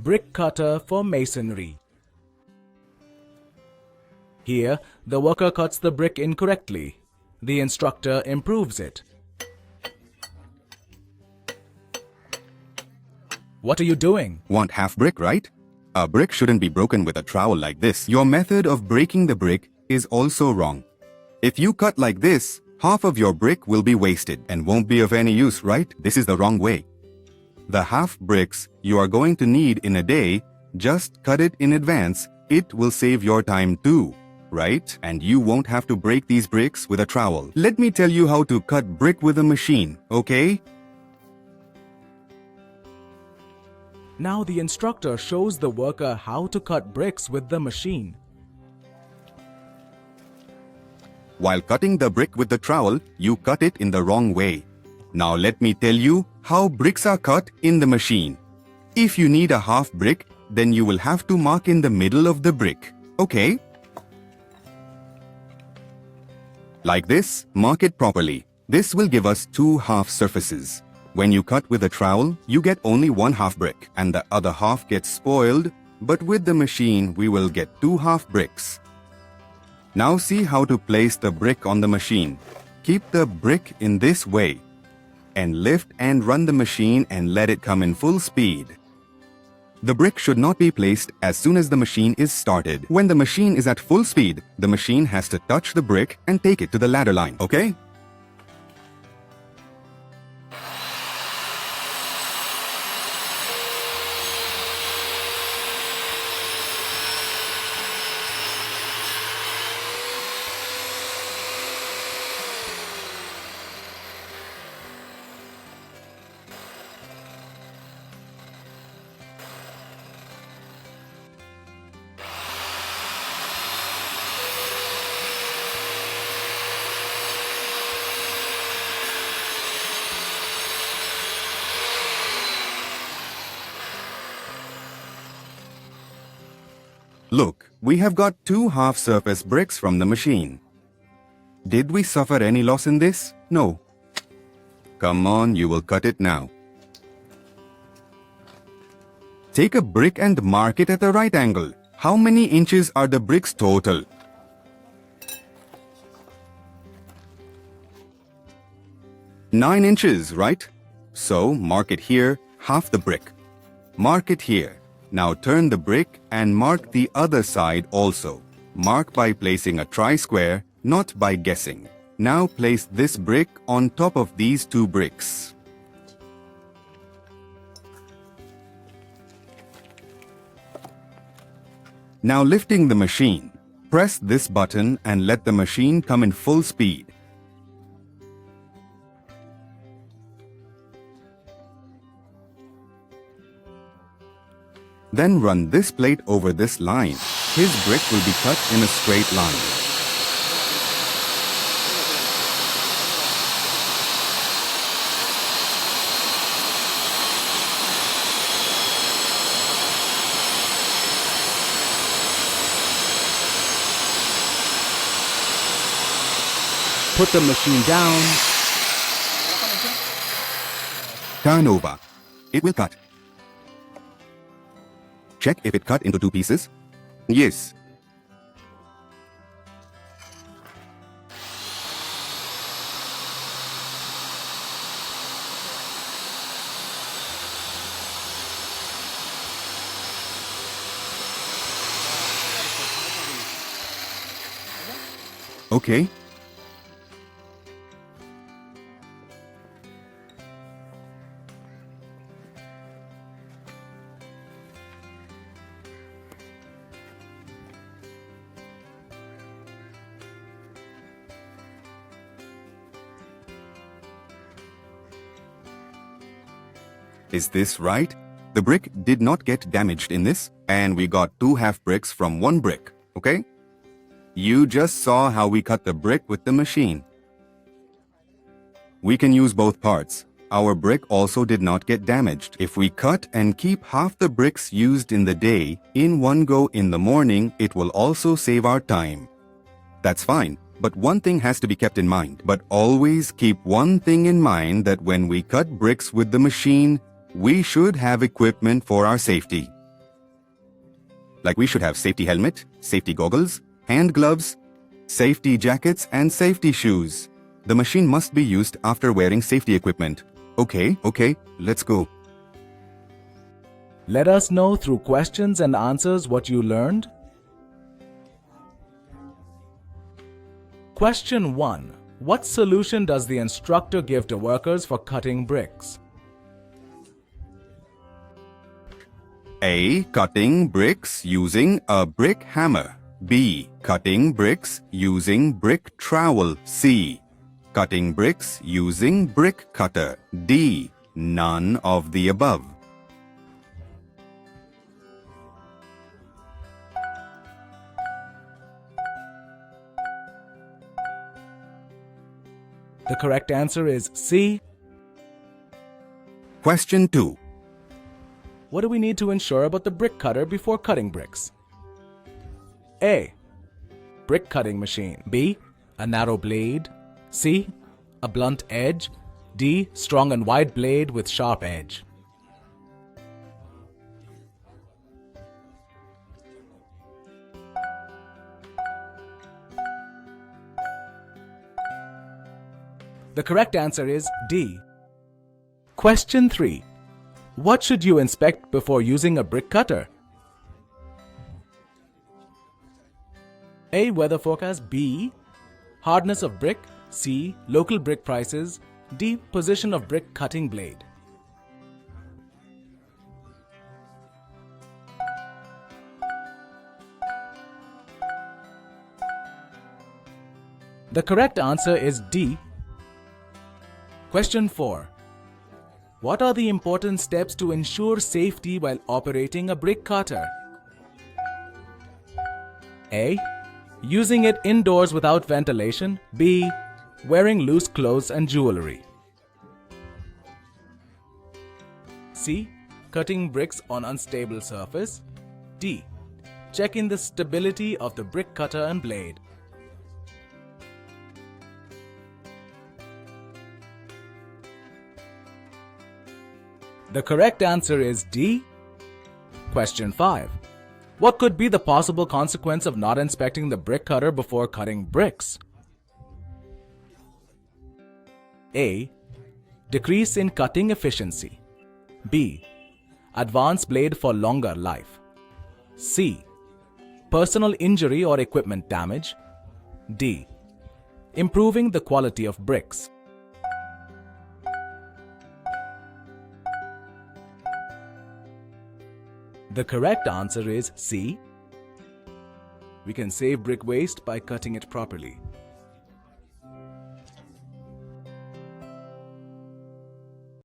brick cutter for masonry. Here, the worker cuts the brick incorrectly. The instructor improves it. What are you doing? Want half brick, right? A brick shouldn't be broken with a trowel like this. Your method of breaking the brick is also wrong. If you cut like this, half of your brick will be wasted and won't be of any use, right? This is the wrong way. The half bricks you are going to need in a day, just cut it in advance. It will save your time too, right? And you won't have to break these bricks with a trowel. Let me tell you how to cut brick with a machine, okay? Now the instructor shows the worker how to cut bricks with the machine. While cutting the brick with the trowel, you cut it in the wrong way. Now let me tell you how bricks are cut in the machine. If you need a half brick, then you will have to mark in the middle of the brick, okay? Like this, mark it properly. This will give us two half surfaces. When you cut with a trowel, you get only one half brick and the other half gets spoiled, but with the machine, we will get two half bricks. Now see how to place the brick on the machine. Keep the brick in this way and lift and run the machine and let it come in full speed. The brick should not be placed as soon as the machine is started. When the machine is at full speed, the machine has to touch the brick and take it to the ladder line, okay? Look, we have got two half-surface bricks from the machine. Did we suffer any loss in this? No. Come on, you will cut it now. Take a brick and mark it at the right angle. How many inches are the bricks total? Nine inches, right? So, mark it here, half the brick. Mark it here. Now turn the brick and mark the other side also. Mark by placing a tri-square, not by guessing. Now place this brick on top of these two bricks. Now lifting the machine, press this button and let the machine come in full speed. Then run this plate over this line. His brick will be cut in a straight line. Put the machine down. Turn over. It will cut. Check if it cut into two pieces. Yes. Okay. Is this right? The brick did not get damaged in this, and we got two half bricks from one brick, okay? You just saw how we cut the brick with the machine. We can use both parts. Our brick also did not get damaged. If we cut and keep half the bricks used in the day in one go in the morning, it will also save our time. That's fine. But one thing has to be kept in mind. But always keep one thing in mind, that when we cut bricks with the machine, we should have equipment for our safety. Like we should have safety helmet, safety goggles, hand gloves, safety jackets and safety shoes. The machine must be used after wearing safety equipment. Okay, let's go. Let us know through questions and answers what you learned. Question 1. What solution does the instructor give to workers for cutting bricks? A. Cutting bricks using a brick hammer. B. Cutting bricks using brick trowel. C. Cutting bricks using brick cutter. D. None of the above. The correct answer is C. Question 2. What do we need to ensure about the brick cutter before cutting bricks? A. Brick cutting machine. B. A narrow blade. C. A blunt edge. D. Strong and wide blade with sharp edge. The correct answer is D. Question 3. What should you inspect before using a brick cutter? A. Weather forecast. B. Hardness of brick. C. Local brick prices. D. Position of brick cutting blade. The correct answer is D. Question 4. What are the important steps to ensure safety while operating a brick cutter? A. Using it indoors without ventilation. B. Wearing loose clothes and jewelry. C. Cutting bricks on unstable surface. D. Checking the stability of the brick cutter and blade. The correct answer is D. Question 5. What could be the possible consequence of not inspecting the brick cutter before cutting bricks? A. Decrease in cutting efficiency. B. Advance blade for longer life. C. Personal injury or equipment damage. D. Improving the quality of bricks. The correct answer is C. We can save brick waste by cutting it properly.